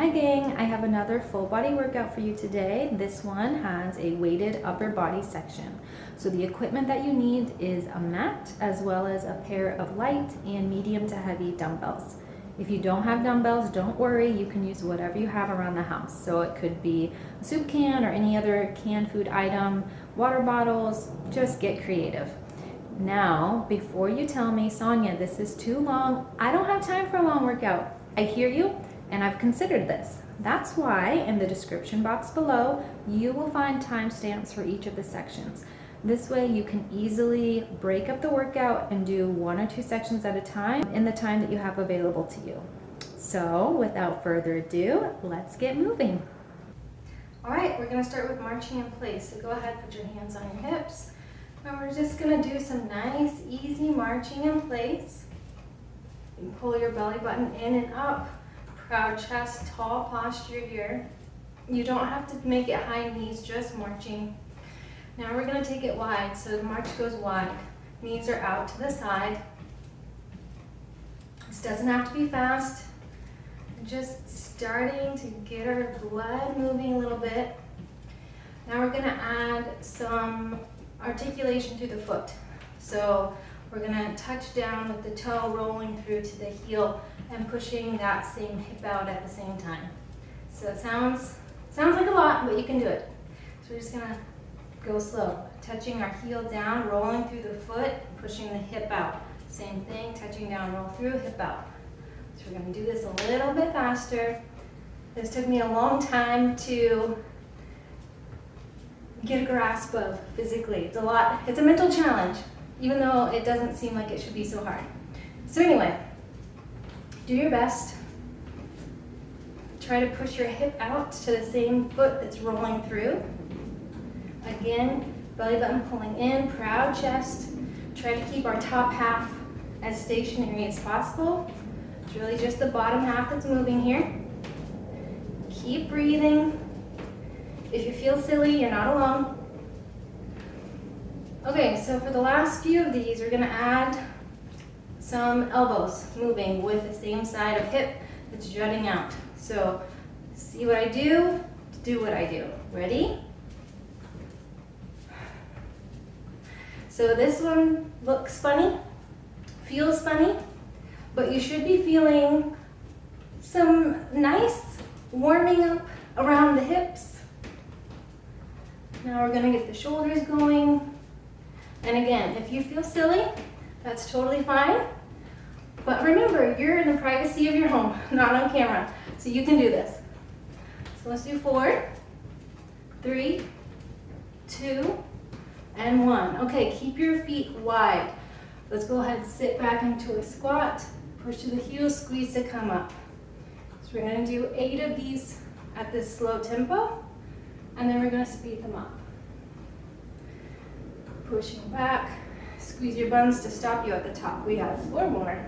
Hi gang, I have another full body workout for you today. This one has a weighted upper body section. So the equipment that you need is a mat as well as a pair of light and medium to heavy dumbbells. If you don't have dumbbells, don't worry, you can use whatever you have around the house. So it could be a soup can or any other canned food item, water bottles, just get creative. Now, before you tell me, Sonia, this is too long, I don't have time for a long workout. I hear you. And I've considered this. That's why in the description box below, you will find timestamps for each of the sections. This way you can easily break up the workout and do 1 or 2 sections at a time in the time that you have available to you. So without further ado, let's get moving. All right, we're gonna start with marching in place. So go ahead, put your hands on your hips. And we're just gonna do some nice, easy marching in place. You can pull your belly button in and up. Proud chest, tall posture here. You don't have to make it high knees, just marching. Now we're gonna take it wide, so the march goes wide. Knees are out to the side. This doesn't have to be fast. Just starting to get our blood moving a little bit. Now we're gonna add some articulation through the foot. So we're gonna touch down with the toe rolling through to the heel and pushing that same hip out at the same time. So it sounds like a lot, but you can do it. So we're just gonna go slow. Touching our heel down, rolling through the foot, pushing the hip out. Same thing, touching down, roll through, hip out. So we're gonna do this a little bit faster. This took me a long time to get a grasp of physically. It's a lot, it's a mental challenge, even though it doesn't seem like it should be so hard. So anyway, do your best. Try to push your hip out to the same foot that's rolling through. Again, belly button pulling in, proud chest. Try to keep our top half as stationary as possible. It's really just the bottom half that's moving here. Keep breathing. If you feel silly, you're not alone. Okay, so for the last few of these, we're gonna add some elbows moving with the same side of hip that's jutting out. So see what I do what I do. Ready? So this one looks funny, feels funny, but you should be feeling some nice warming up around the hips. Now we're gonna get the shoulders going. And again, if you feel silly, that's totally fine. But remember, you're in the privacy of your home, not on camera. So you can do this. So let's do 4, 3, 2, and 1. Okay, keep your feet wide. Let's go ahead and sit back into a squat. Push to the heels, squeeze to come up. So we're gonna do 8 of these at this slow tempo, and then we're gonna speed them up. Pushing back, squeeze your buns to stop you at the top. We have 4 more.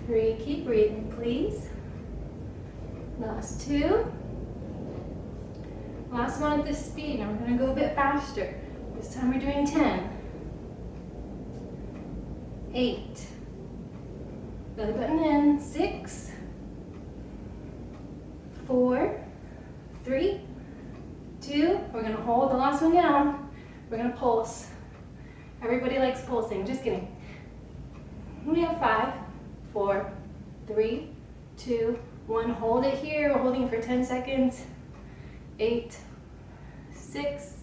3, keep breathing, please. Last 2. Last one at this speed. Now we're gonna go a bit faster. This time we're doing 10. 8. Belly button in. 6. 4. 3. 2. We're gonna hold the last one down. We're gonna pulse. Everybody likes pulsing, just kidding. We have 5, 4, 3, 2, 1. Hold it here, we're holding for 10 seconds. 8, 6,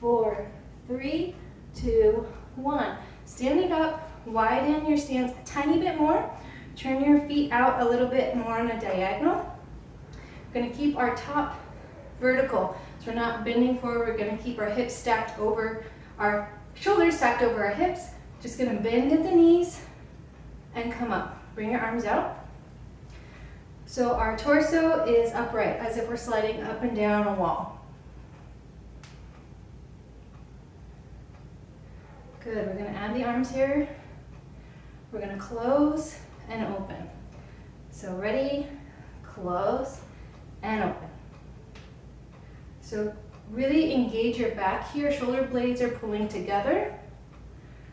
4, 3, 2, 1. Standing up, widen your stance a tiny bit more. Turn your feet out a little bit more on a diagonal. We're gonna keep our top vertical. So we're not bending forward, we're gonna keep our hips stacked over, our shoulders stacked over our hips. Just gonna bend at the knees and come up. Bring your arms out. So our torso is upright, as if we're sliding up and down a wall. Good, we're gonna add the arms here. We're gonna close and open. So ready, close, and open. So really engage your back here. Shoulder blades are pulling together.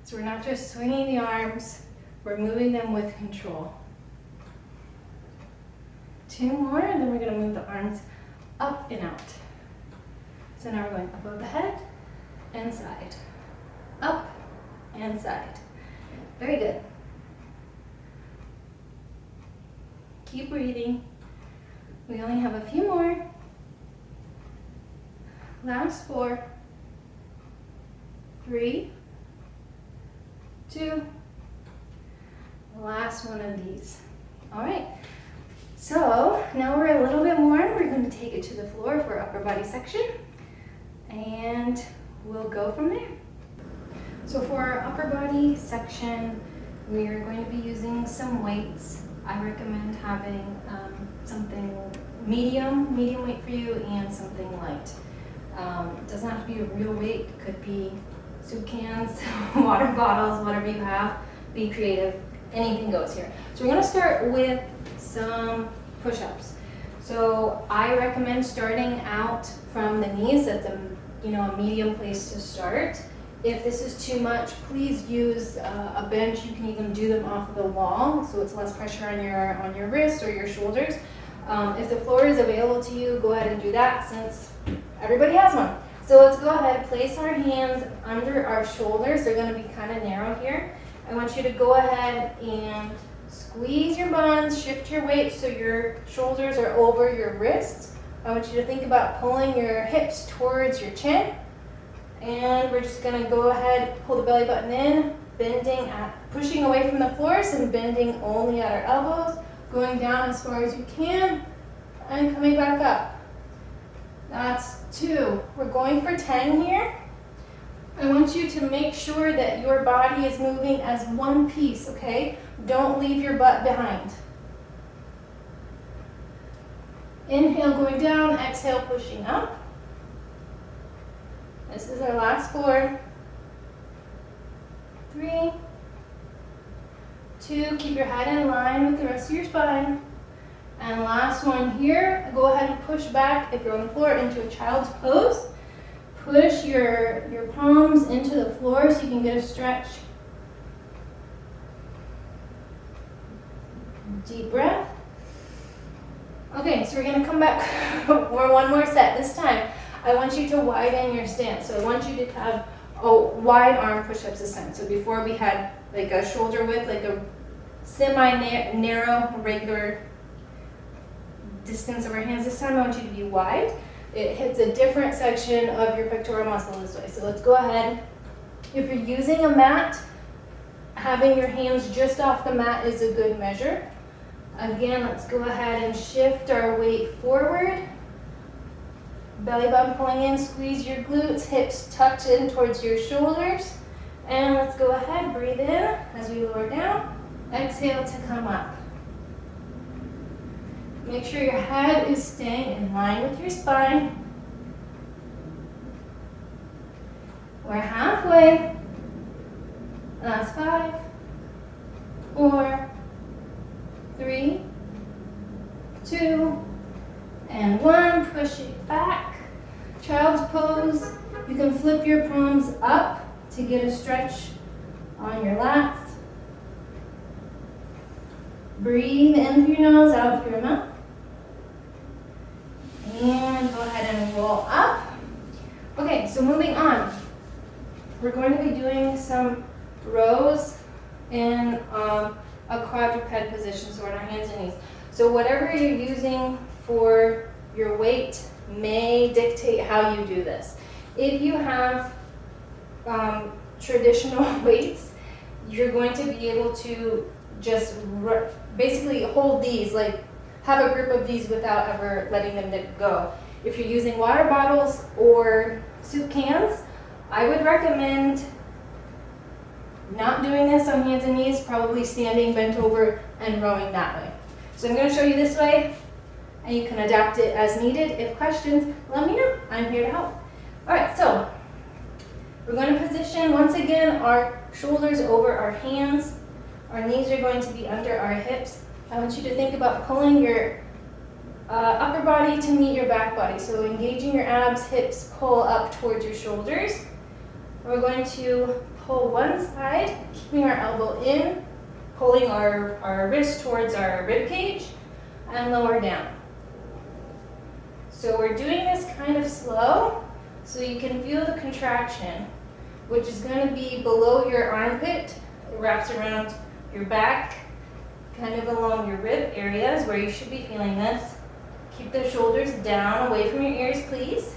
So we're not just swinging the arms, we're moving them with control. 2 more, and then we're gonna move the arms up and out. So now we're going above the head and side, up and side. Very good. Keep breathing. We only have a few more. Last 4, 3, 2, last one of these. All right, so now we're a little bit more. We're going to take it to the floor for upper body section, and we'll go from there. So for our upper body section, we are going to be using some weights. I recommend having something medium weight for you, and something light. It doesn't have to be a real weight. It could be soup cans, water bottles, whatever you have. Be creative. Anything goes here. So we're going to start with some push-ups. So I recommend starting out from the knees. That's a medium place to start. If this is too much, please use a bench. You can even do them off of the wall, so it's less pressure on your wrists or your shoulders. If the floor is available to you, go ahead and do that, since everybody has one. So let's go ahead, place our hands under our shoulders. They're going to be kind of narrow here. I want you to go ahead and squeeze your buns, shift your weight so your shoulders are over your wrists. I want you to think about pulling your hips towards your chin. And we're just going to go ahead, pull the belly button in, pushing away from the floors and bending only at our elbows, going down as far as you can, and coming back up. That's 2. We're going for 10 here. I want you to make sure that your body is moving as one piece, okay? Don't leave your butt behind. Inhale, going down, exhale, pushing up. This is our last 4. 3, 2, keep your head in line with the rest of your spine. And last one here, go ahead and push back, if you're on the floor, into a child's pose. Push your palms into the floor so you can get a stretch. Deep breath. Okay, so we're going to come back for one more set. This time, I want you to widen your stance. So I want you to have a wide arm push-ups this time. So before we had like a shoulder width, like a semi-narrow, regular distance of our hands. This time I want you to be wide. It hits a different section of your pectoral muscle this way. So let's go ahead. If you're using a mat, having your hands just off the mat is a good measure. Again, let's go ahead and shift our weight forward. Belly button pulling in, squeeze your glutes, hips tucked in towards your shoulders. And let's go ahead, breathe in as we lower down. Exhale to come up. Make sure your head is staying in line with your spine. We're halfway. Last 5, 4, 3, 2, and 1. Push it back. Child's pose. You can flip your palms up to get a stretch on your lats. Breathe in through your nose, out through your mouth. And go ahead and roll up. Okay, so moving on. We're going to be doing some rows in a quadruped position, so on our hands and knees. So whatever you're using for your weight may dictate how you do this. If you have traditional weights, you're going to be able to just basically hold these, like have a grip of these without ever letting them go. If you're using water bottles or soup cans, I would recommend not doing this on hands and knees, probably standing bent over and rowing that way. So I'm going to show you this way, and you can adapt it as needed. If questions, let me know. I'm here to help. All right, so we're going to position, once again, our shoulders over our hands. Our knees are going to be under our hips. I want you to think about pulling your upper body to meet your back body. So engaging your abs, hips pull up towards your shoulders. We're going to pull one side, keeping our elbow in, pulling our wrist towards our rib cage. and lower down. So we're doing this kind of slow so you can feel the contraction, which is going to be below your armpit. It wraps around your back, kind of along your rib areas where you should be feeling this. Keep the shoulders down, away from your ears, please.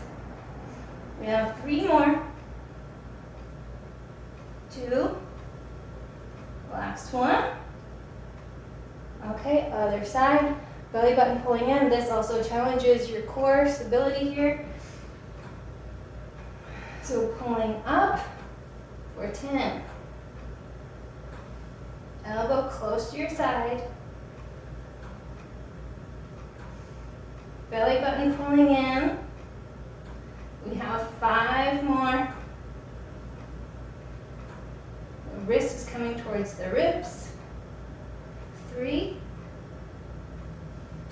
We have 3 more. 2. Last one. Okay, other side. Belly button pulling in. This also challenges your core stability here. So pulling up for 10. Elbow close to your side. Belly button pulling in. We have 5 more. The wrist is coming towards the ribs. 3,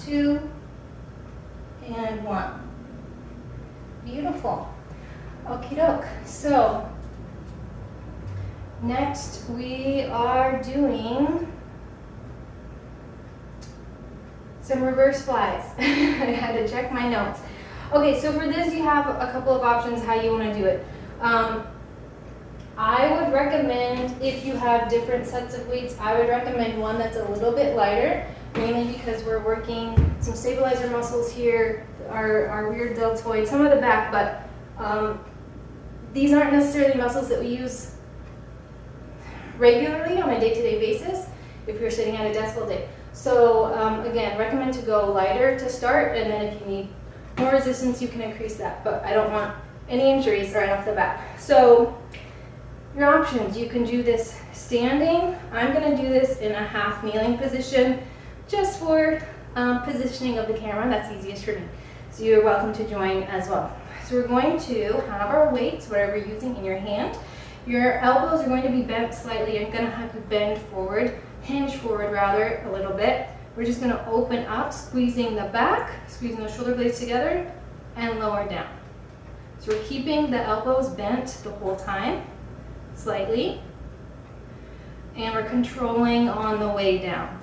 2, and 1. Beautiful. Okie doke. So next we are doing some reverse flies. I had to check my notes. Okay, so for this you have a couple of options how you want to do it. I would recommend, if you have different sets of weights, I would recommend one that's a little bit lighter, mainly because we're working some stabilizer muscles here, our rear deltoid, some of the back, but these aren't necessarily muscles that we use regularly on a day-to-day basis if you're sitting at a desk all day. So again, recommend to go lighter to start, and then if you need more resistance, you can increase that, but I don't want any injuries right off the bat. So your options, you can do this standing. I'm going to do this in a half kneeling position just for positioning of the camera. That's easiest for me. So you're welcome to join as well. So we're going to have our weights, whatever you're using in your hand. Your elbows are going to be bent slightly. You're going to have to bend forward, hinge forward rather, a little bit. We're just going to open up, squeezing the back, squeezing the shoulder blades together, and lower down. So we're keeping the elbows bent the whole time, slightly, and we're controlling on the way down.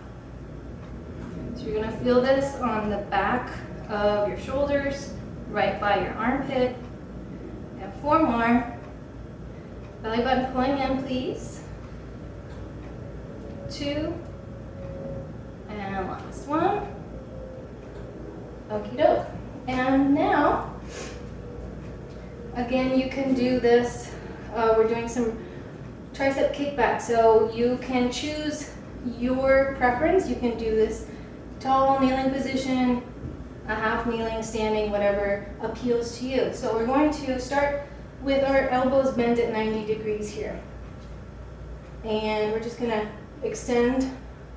So you're going to feel this on the back of your shoulders, right by your armpit. We have 4 more. Belly button pulling in, please. 2, and last one. Okie doke. And now, again, you can do this. We're doing some tricep kickback, so you can choose your preference. You can do this tall kneeling position, a half kneeling, standing, whatever appeals to you. So we're going to start with our elbows bent at 90 degrees here. And we're just going to extend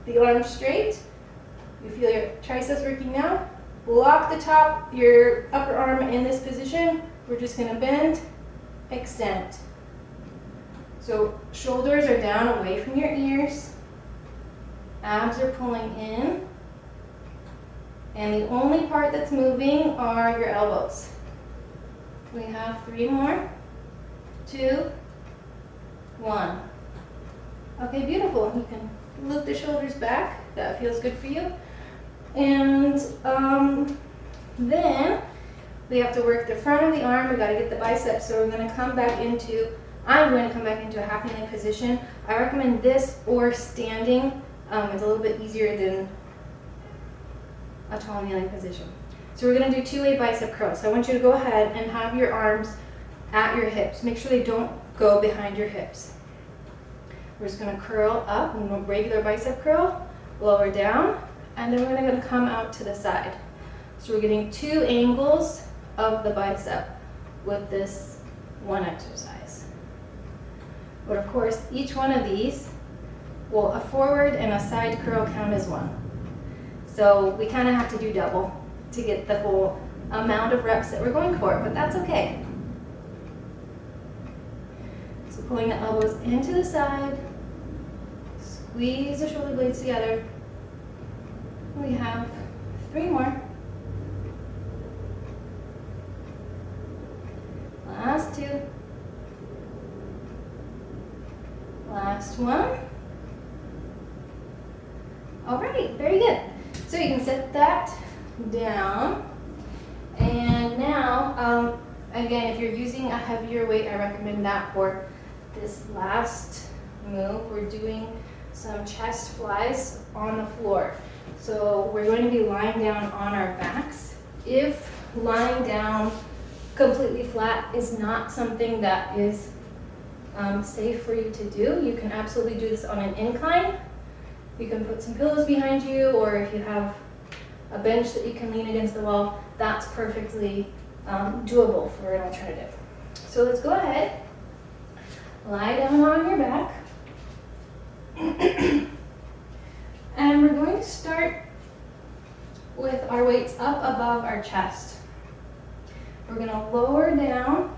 the arms straight. You feel your triceps working now. Lock the top, your upper arm in this position. We're just going to bend, extend. So shoulders are down away from your ears. Abs are pulling in. And the only part that's moving are your elbows. We have 3 more. 2, 1. Okay, beautiful. You can lift the shoulders back. That feels good for you. And then we have to work the front of the arm. We got to get the biceps. So we're going to come back into, I'm going to come back into a half kneeling position. I recommend this or standing. It's a little bit easier than a tall kneeling position. So we're going to do 2-way bicep curls. So I want you to go ahead and have your arms at your hips. Make sure they don't go behind your hips. We're just going to curl up, a regular bicep curl, lower down, and then we're going to come out to the side. So we're getting 2 angles of the bicep with this one exercise. But of course, each one of these will a forward and a side curl count as 1. So we kind of have to do double to get the full amount of reps that we're going for, but that's okay. So pulling the elbows into the side, squeeze the shoulder blades together. We have 3 more. Last 2. Last one. All right, very good. So you can set that down. And now, again, if you're using a heavier weight, I recommend that for this last move. We're doing some chest flies on the floor. So we're going to be lying down on our backs. If lying down completely flat is not something that is safe for you to do, you can absolutely do this on an incline. You can put some pillows behind you, or if you have a bench that you can lean against the wall, that's perfectly doable for an alternative. So let's go ahead, lie down on your back. And we're going to start with our weights up above our chest. We're going to lower down,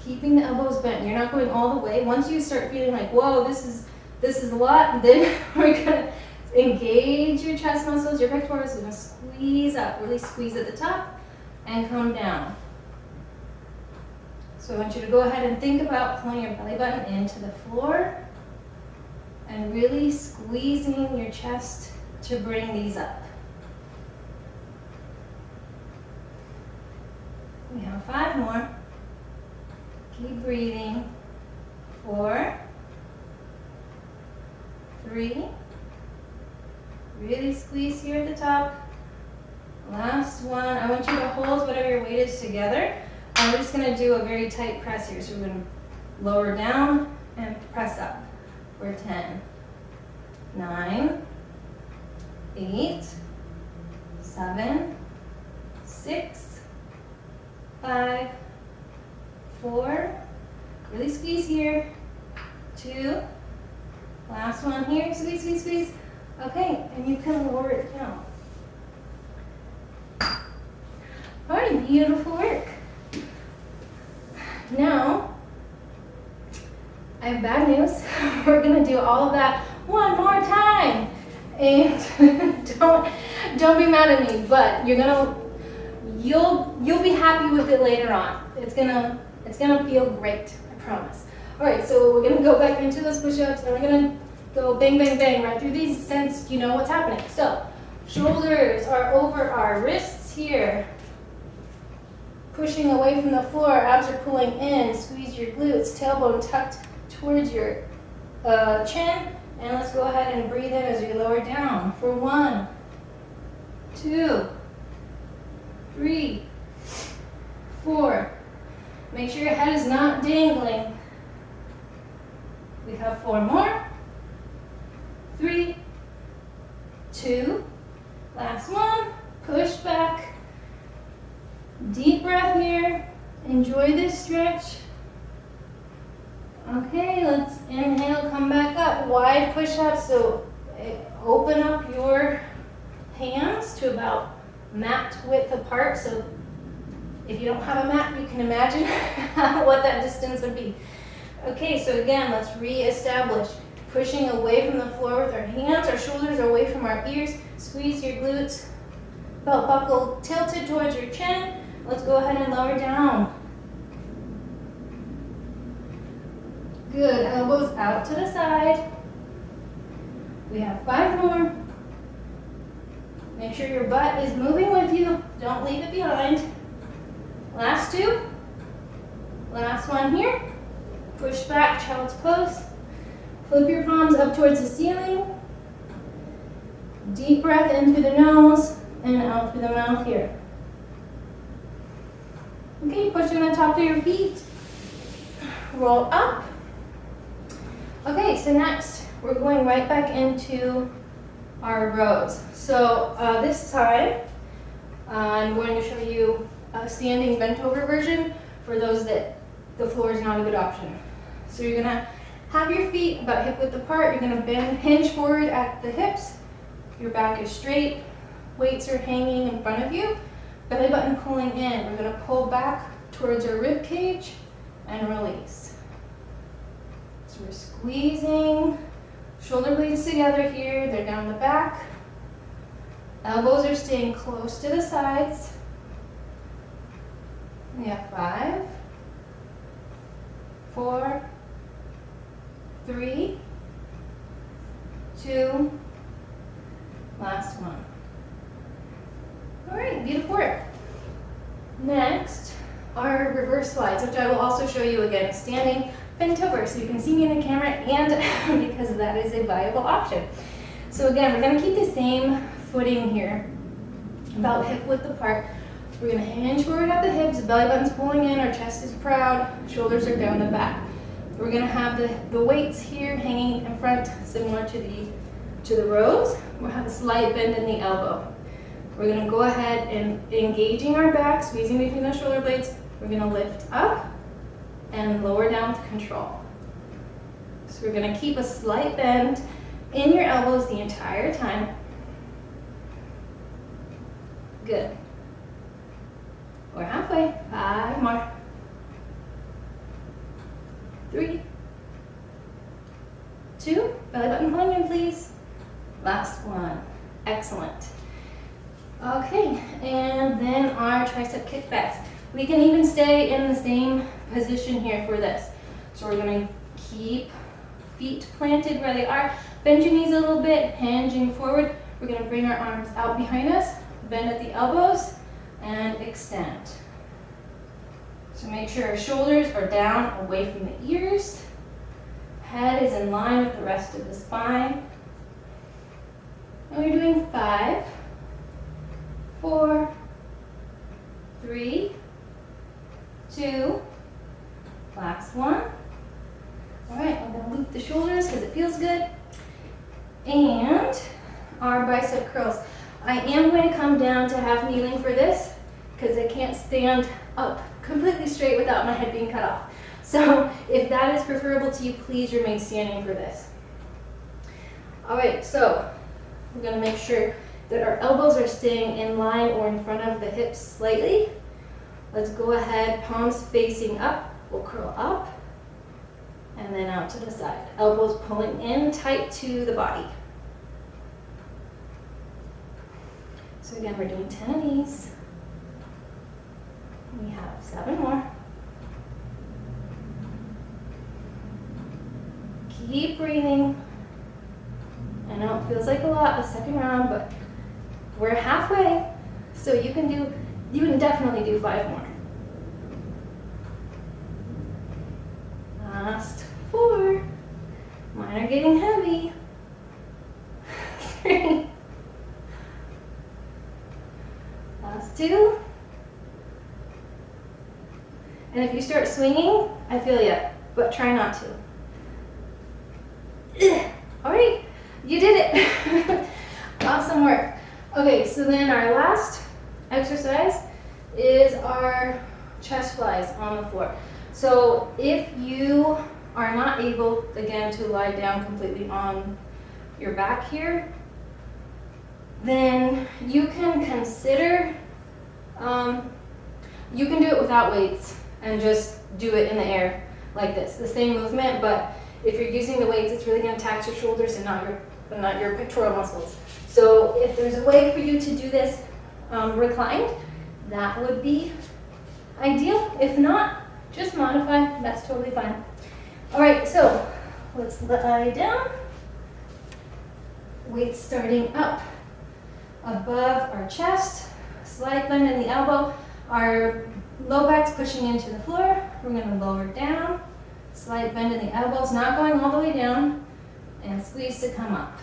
keeping the elbows bent. You're not going all the way. Once you start feeling like, whoa, this is a lot, then we're going to engage your chest muscles, your pectorals. We're going to squeeze up, really squeeze at the top and come down. So I want you to go ahead and think about pulling your belly button into the floor and really squeezing your chest to bring these up. We have 5 more. Keep breathing. 4, 3. Really squeeze here at the top. Last one. I want you to hold whatever your weight is together. And we're just going to do a very tight press here. So we're going to lower down and press up. For 10, 9, 8, 7, 6, 5, 4, really squeeze here, 2, last one here, squeeze, squeeze, squeeze. Okay, and you can lower it down. All right, beautiful work. Now, I have bad news. We're gonna do all of that one more time. And don't be mad at me, but you'll be happy with it later on. It's gonna feel great, I promise. All right, so we're gonna go back into those push-ups and we're gonna go bang, bang, bang right through these since you know what's happening. So shoulders are over our wrists here. Pushing away from the floor, abs are pulling in, squeeze your glutes, tailbone tucked towards your chin, and let's go ahead and breathe in as we lower down for 1, 2, 3, 4. Make sure your head is not dangling. We have 4 more. 3, 2, last one. Push back. Deep breath here. Enjoy this stretch. Okay, let's inhale, come back up. Wide push-ups, so open up your hands to about mat width apart. So if you don't have a mat, you can imagine what that distance would be. Okay, so again, let's re-establish. Pushing away from the floor with our hands, our shoulders are away from our ears. Squeeze your glutes, belt buckle tilted towards your chin. Let's go ahead and lower down. Good, elbows out to the side. We have 5 more. Make sure your butt is moving with you. Don't leave it behind. Last 2. Last one here. Push back, child's pose. Flip your palms up towards the ceiling. Deep breath in through the nose and out through the mouth here. Okay, pushing the top of your feet. Roll up. Okay, so next we're going right back into our rows. So this time I'm going to show you a standing bent over version for those that the floor is not a good option. So you're gonna have your feet about hip width apart. You're gonna bend, hinge forward at the hips. Your back is straight. Weights are hanging in front of you. Belly button pulling in. We're gonna pull back towards our rib cage and release. So we're squeezing shoulder blades together here. They're down the back. Elbows are staying close to the sides. We have 5, 4, 3, 2, last one. right, beautiful work. Next, our reverse slides, which I will also show you again standing bent over so you can see me in the camera and because that is a viable option. So again, we're gonna keep the same footing here, about hip width apart. We're gonna hinge forward at the hips, belly button's pulling in, our chest is proud, shoulders are down the back. We're gonna have the weights here hanging in front, similar to the rows. We'll have a slight bend in the elbow. We're gonna go ahead and engaging our back, squeezing between the shoulder blades. We're gonna lift up and lower down with control. So we're gonna keep a slight bend in your elbows the entire time. Good. We're halfway. 5 more. 3, 2, belly button pulling in, please. Last one. Excellent. Okay, and then our tricep kickbacks. We can even stay in the same position here for this. So we're going to keep feet planted where they are. Bend your knees a little bit, hinging forward. We're going to bring our arms out behind us, bend at the elbows, and extend. So make sure our shoulders are down away from the ears. Head is in line with the rest of the spine. And we're doing 5, 4, 3, 2, last one. All right, I'm gonna loop the shoulders because it feels good. And our bicep curls. I am going to come down to half kneeling for this because I can't stand up completely straight without my head being cut off. So if that is preferable to you, please remain standing for this. All right, so we're gonna make sure that our elbows are staying in line or in front of the hips slightly. Let's go ahead, palms facing up. We'll curl up and then out to the side. Elbows pulling in tight to the body. So again, we're doing 10 of these. We have 7 more. Keep breathing. I know it feels like a lot the second round, but we're halfway. So you can definitely do 5 more. Last 4. Mine are getting heavy. 3. Last 2. And if you start swinging, I feel ya, but try not to. All right, you did it. Awesome work. Okay, so then our last exercise is our chest flies on the floor. So if you are not able, again, to lie down completely on your back here, then you can consider, you can do it without weights and just do it in the air like this, the same movement, but if you're using the weights, it's really going to tax your shoulders and not your pectoral muscles. So if there's a way for you to do this reclined, that would be ideal. If not, just modify, that's totally fine. All right, so let's lie down. Weights starting up above our chest, slight bend in the elbow. Our low back's pushing into the floor. We're going to lower down, slight bend in the elbows, not going all the way down, and squeeze to come up.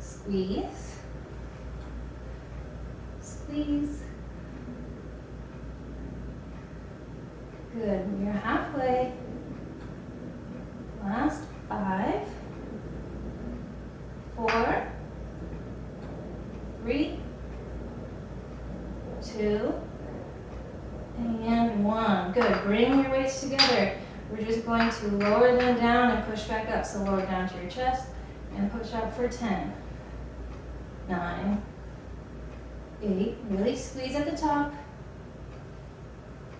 Squeeze, squeeze. Good, you're halfway. Last 5, 4, 3, 2, and 1. Good, bring your weights together. We're just going to lower them down and push back up. So lower down to your chest and push up for 10, 9, 8, really squeeze at the top,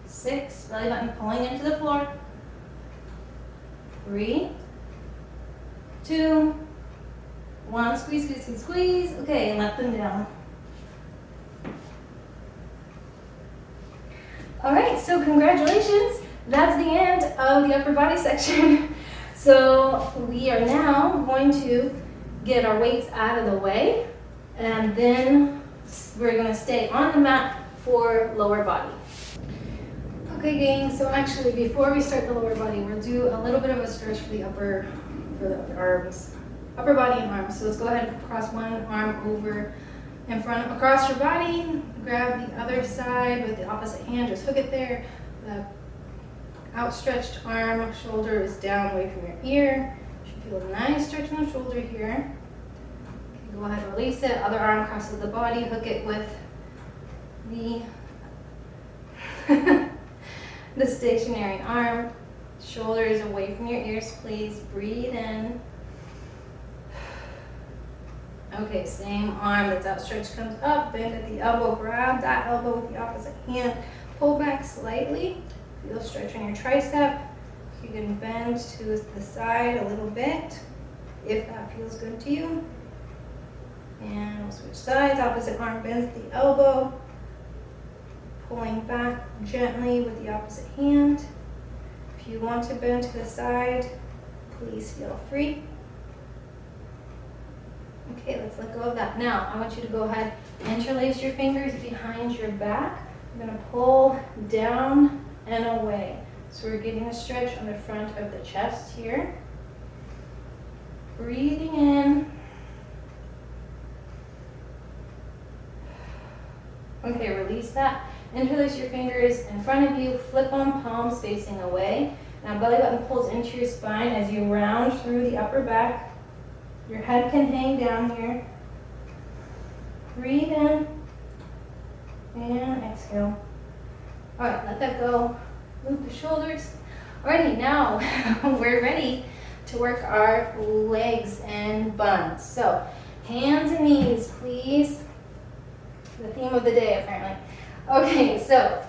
6, belly button pulling into the floor, 3, 2, 1, squeeze, squeeze, squeeze, squeeze. Okay, and let them down. All right, so congratulations. That's the end of the upper body section. So we are now going to get our weights out of the way and then we're gonna stay on the mat for lower body. Okay gang, so actually before we start the lower body, we'll do a little bit of a stretch for the arms, upper body and arms. So let's go ahead and cross one arm over in front, across your body, grab the other side with the opposite hand, just hook it there. The outstretched arm, shoulder is down away from your ear. You should feel a nice stretch in the shoulder here. Okay, go ahead and release it. Other arm crosses the body, hook it with the the stationary arm. Shoulders away from your ears, please. Breathe in. Okay, same arm that's outstretched comes up, bend at the elbow, grab that elbow with the opposite hand, pull back slightly. Feel stretch on your tricep. You can bend to the side a little bit if that feels good to you. And we'll switch sides. Opposite arm bends at the elbow, pulling back gently with the opposite hand. If you want to bend to the side, please feel free. Okay, let's let go of that. Now, I want you to go ahead and interlace your fingers behind your back. We're going to pull down and away. So we're getting a stretch on the front of the chest here. Breathing in. Okay, release that. Interlace your fingers in front of you, flip on palms facing away. Now belly button pulls into your spine as you round through the upper back. Your head can hang down here. Breathe in and exhale. All right, let that go. Loop the shoulders. Alrighty, now we're ready to work our legs and buns. So hands and knees, please. The theme of the day, apparently. Okay, so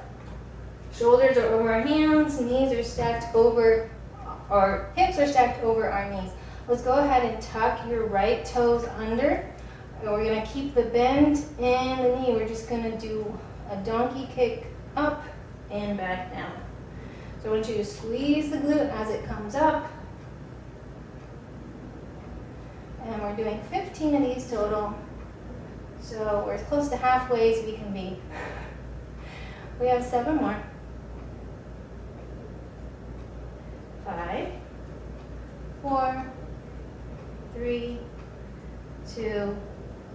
shoulders are over our hands, knees are stacked over, our hips are stacked over our knees. Let's go ahead and tuck your right toes under. And we're gonna keep the bend in the knee. We're just gonna do a donkey kick up and back down. So I want you to squeeze the glute as it comes up. And we're doing 15 of these total. So we're as close to halfway as we can be. We have 7 more. 5, 4, 3, 2,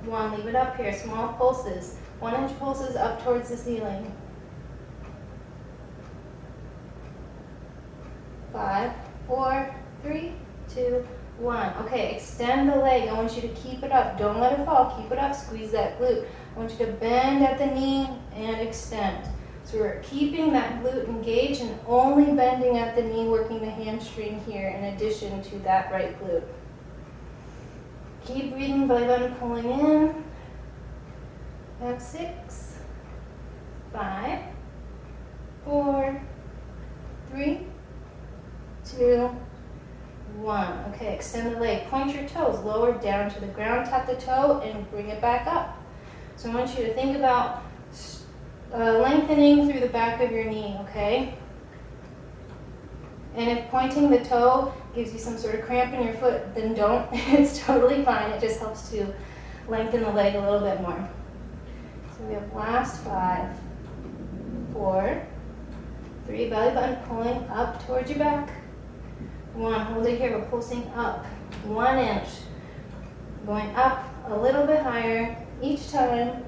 1. Leave it up here. Small pulses. 1-inch pulses up towards the ceiling. 5, 4, 3, 2, 1. Okay, extend the leg. I want you to keep it up. Don't let it fall. Keep it up. Squeeze that glute. I want you to bend at the knee and extend. So we're keeping that glute engaged and only bending at the knee, working the hamstring here in addition to that right glute. Keep breathing, belly button pulling in. We have 6, 5, 4, 3, 2, 1. Okay, extend the leg. Point your toes lower down to the ground. Tap the toe and bring it back up. So I want you to think about lengthening through the back of your knee, okay? And if pointing the toe gives you some sort of cramp in your foot, then don't. It's totally fine. It just helps to lengthen the leg a little bit more. So we have last 5, 4, 3, belly button pulling up towards your back. 1, hold it here, we're pulsing up 1 inch. Going up a little bit higher each time.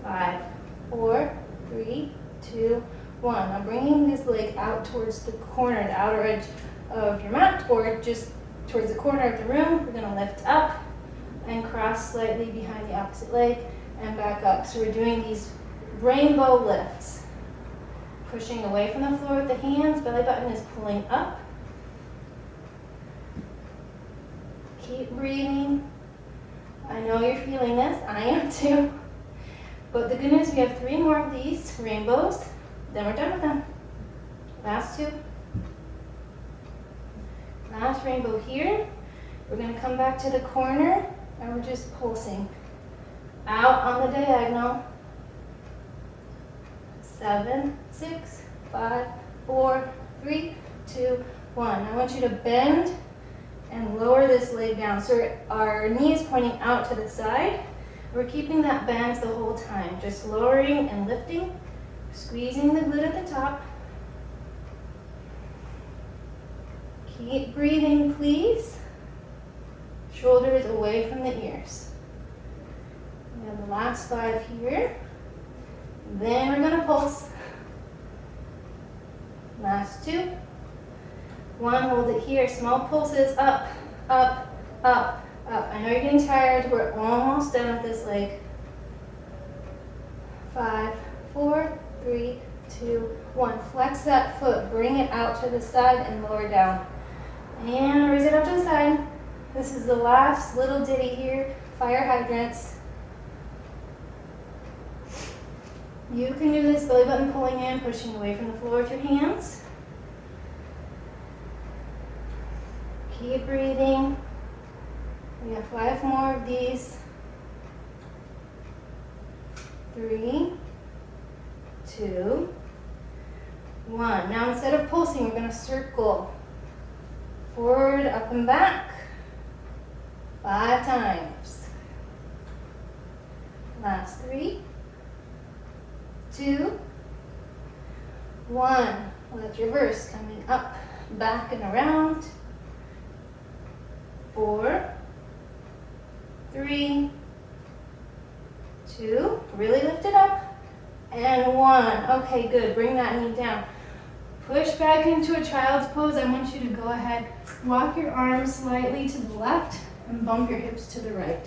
5, 4, 3, 2, 1. Now bringing this leg out towards the corner, the outer edge of your mat, or just towards the corner of the room. We're going to lift up and cross slightly behind the opposite leg and back up. So we're doing these rainbow lifts. Pushing away from the floor with the hands, belly button is pulling up. Keep breathing. I know you're feeling this, I am too. But the good news, we have 3 more of these rainbows, then we're done with them. Last 2. Last rainbow here. We're going to come back to the corner and we're just pulsing out on the diagonal. 7, 6, 5, 4, 3, 2, 1. I want you to bend and lower this leg down. So our knee is pointing out to the side. We're keeping that bend the whole time, just lowering and lifting, squeezing the glute at the top. Keep breathing, please. Shoulders away from the ears. We have the last 5 here. Then we're gonna pulse. Last 2. 1, hold it here. Small pulses, up, up, up, up. I know you're getting tired. We're almost done with this leg. 5, 4, 3, 2, 1. Flex that foot. Bring it out to the side and lower down. And raise it up to the side. This is the last little ditty here. Fire hydrants. You can do this belly button pulling in, pushing away from the floor with your hands. Keep breathing. We have 5 more of these. 3, 2, 1. Now instead of pulsing, we're going to circle. Forward, up and back. 5 times. Last 3, 2, 1. Let's reverse, coming up, back and around. 4, 3, 2, really lift it up, and 1. Okay, good. Bring that knee down. Push back into a child's pose. I want you to go ahead, walk your arms slightly to the left, and bump your hips to the right.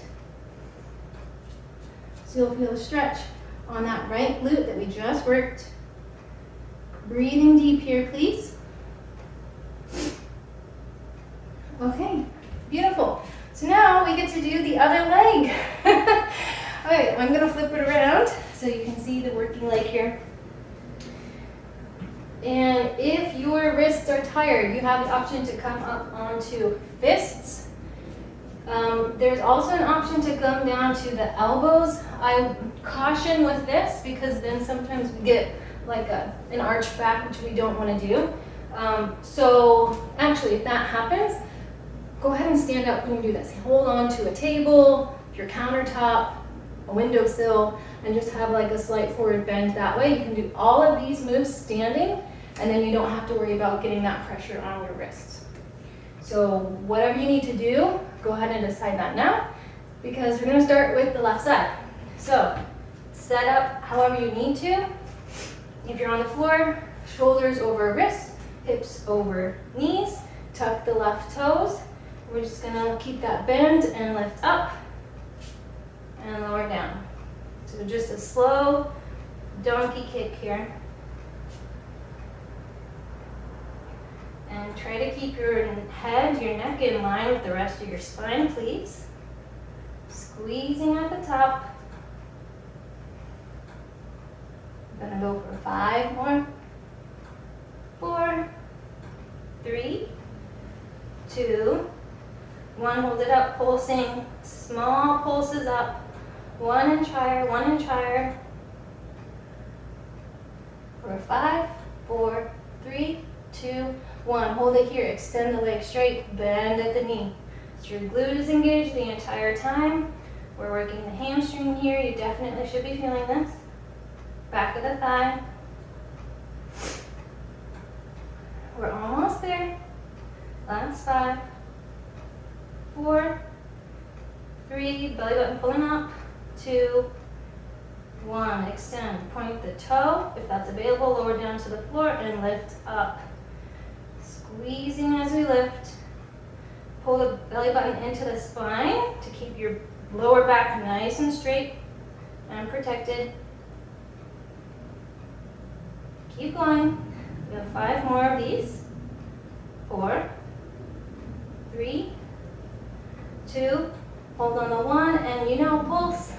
So you'll feel a stretch on that right glute that we just worked. Breathing deep here, please. Okay, beautiful. So now we get to do the other leg. Okay, I'm gonna flip it around so you can see the working leg here. And if your wrists are tired, you have the option to come up onto fists. There's also an option to come down to the elbows. I caution with this because then sometimes we get like an arch back, which we don't want to do. So actually, if that happens, go ahead and stand up when you do this. Hold on to a table, your countertop, a windowsill, and just have like a slight forward bend. That way you can do all of these moves standing, and then you don't have to worry about getting that pressure on your wrists. So whatever you need to do, go ahead and decide that now, because we're gonna start with the left side. So set up however you need to. If you're on the floor, shoulders over wrists, hips over knees, tuck the left toes. We're just gonna keep that bend and lift up and lower down. So just a slow donkey kick here. And try to keep your head, your neck in line with the rest of your spine, please. Squeezing at the top. I'm gonna go for 5 more. 4, 3, 2, 1. Hold it up, pulsing. Small pulses up. 1 inch higher, 1 inch higher. For 5, 4, 3, 2, 1. Hold it here. Extend the leg straight. Bend at the knee. So your glute is engaged the entire time. We're working the hamstring here. You definitely should be feeling this. Back of the thigh. We're almost there. Last 5, 4, 3. Belly button pulling up. 2, 1. Extend. Point the toe, if that's available. Lower down to the floor and lift up. Squeezing as we lift. Pull the belly button into the spine to keep your lower back nice and straight and protected. Keep going. We have 5 more of these. 4, 3, 2, hold on the 1, and pulse.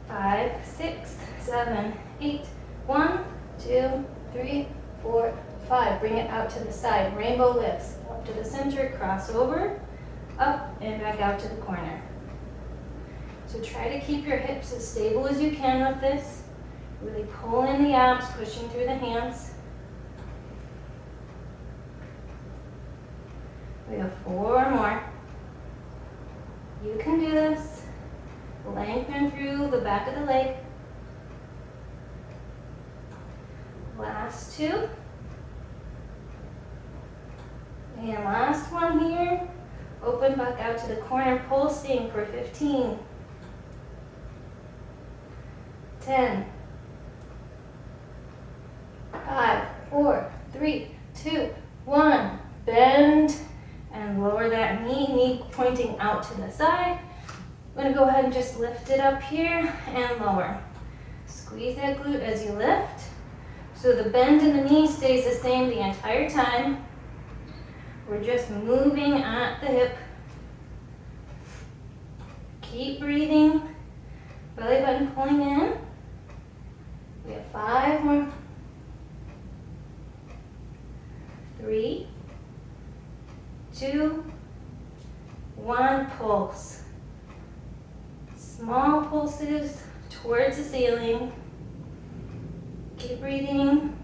5, 6, 7, 8, 1, 2, 3, 4, 5. Bring it out to the side. Rainbow lifts. Up to the center, cross over, up, and back out to the corner. So try to keep your hips as stable as you can with this. Really pull in the abs, pushing through the hands. We have 4 more. You can do this. Lengthen through the back of the leg. Last two. And last one here. Open back out to the corner, pulsing for 15. 10. 5, 4, 3, 2, 1. Bend and lower that knee pointing out to the side. I'm going to go ahead and just lift it up here and lower. Squeeze that glute as you lift. So the bend in the knee stays the same the entire time. We're just moving at the hip. Keep breathing. Belly button pulling in. We have 5 more. 3, 2, 1, pulse. Small pulses towards the ceiling. Keep breathing.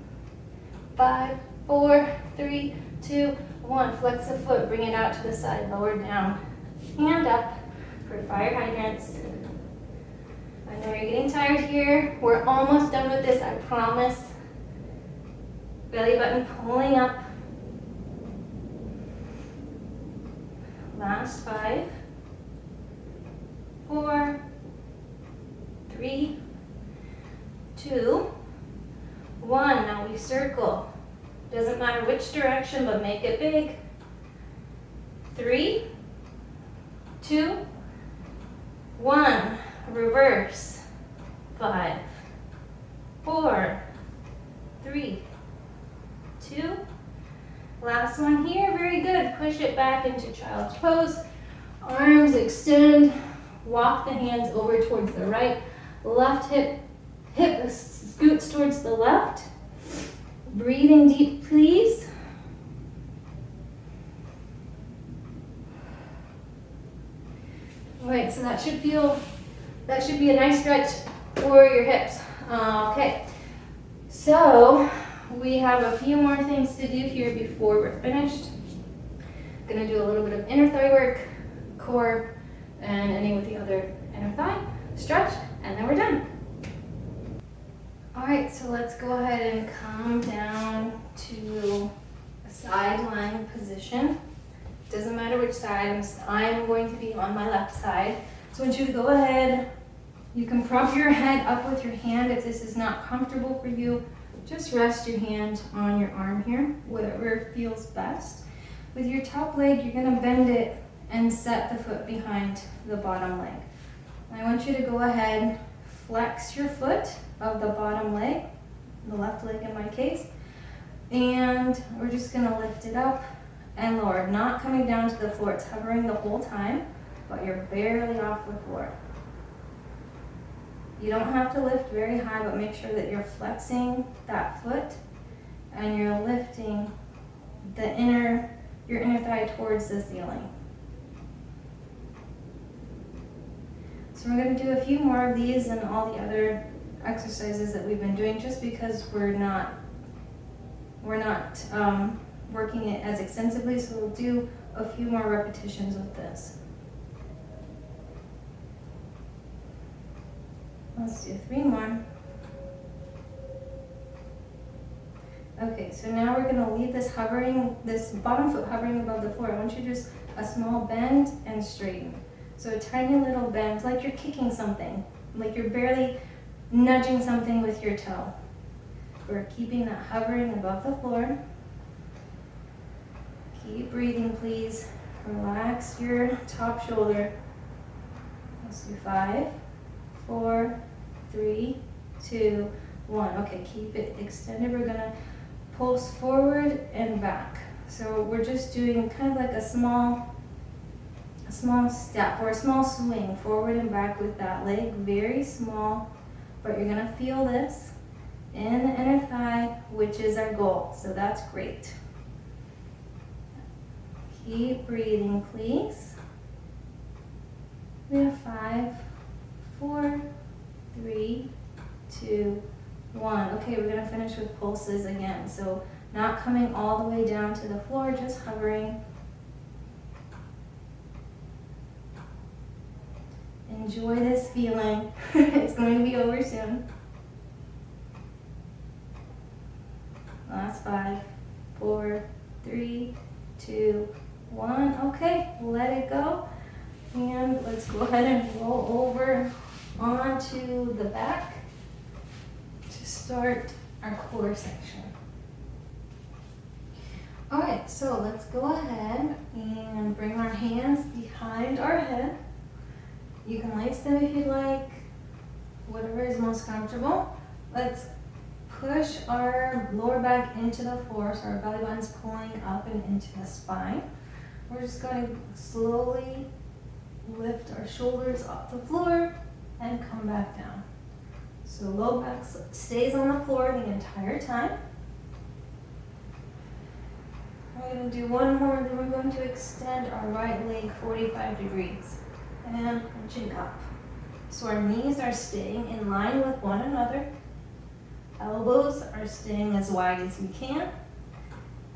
5, 4, 3, 2, 1. Flex the foot, bring it out to the side, lower down. Hand up for fire hydrants. I know you're getting tired here. We're almost done with this, I promise. Belly button pulling up. Last 5, 4, 3, 2, 1. Now we circle. Doesn't matter which direction, but make it big. 3, 2, 1. Reverse. 5, 4, 3, 2. Last one here. Very good. Push it back into child's pose. Arms extend. Walk the hands over towards the right. Left hip scoots towards the left. Breathing deep, please. All right, so that should be a nice stretch for your hips. Okay, so we have a few more things to do here before we're finished. Gonna do a little bit of inner thigh work, core, and ending with the other inner thigh. Stretch, and then we're done. All right, so let's go ahead and come down to a side lying position. Doesn't matter which side, I'm going to be on my left side. So I want you to go ahead. You can prop your head up with your hand if this is not comfortable for you. Just rest your hand on your arm here, whatever feels best. With your top leg, you're gonna bend it and set the foot behind the bottom leg. I want you to go ahead, flex your foot of the bottom leg, the left leg in my case, and we're just gonna lift it up and lower, not coming down to the floor. It's hovering the whole time, but you're barely off the floor. You don't have to lift very high, but make sure that you're flexing that foot and you're lifting your inner thigh towards the ceiling. So we're going to do a few more of these and all the other exercises that we've been doing, just because we're not working it as extensively, so we'll do a few more repetitions with this. Let's do 3 more. Okay, so now we're gonna leave this bottom foot hovering above the floor. I want you to just a small bend and straighten. So a tiny little bend, like you're kicking something, like you're barely nudging something with your toe. We're keeping that hovering above the floor. Keep breathing, please. Relax your top shoulder. Let's do 5, 4, 3, 2, 1. Okay, keep it extended. We're gonna pulse forward and back. So we're just doing kind of like a small step or a small swing forward and back with that leg, very small, but you're gonna feel this in the inner thigh, which is our goal. So that's great. Keep breathing, please. We have 5, 4, 3, 2, 1. Okay, we're gonna finish with pulses again. So not coming all the way down to the floor, just hovering. Enjoy this feeling. It's going to be over soon. Last 5, 4, 3, 2, 1. Okay, let it go. And let's go ahead and roll over onto the back to start our core section. All right, so let's go ahead and bring our hands behind our head. You can lace them if you'd like, whatever is most comfortable. Let's push our lower back into the floor so our belly button's pulling up and into the spine. We're just going to slowly lift our shoulders off the floor and come back down. So low back stays on the floor the entire time. We're going to do one more, then we're going to extend our right leg 45 degrees and punching up. So our knees are staying in line with one another. Elbows are staying as wide as we can.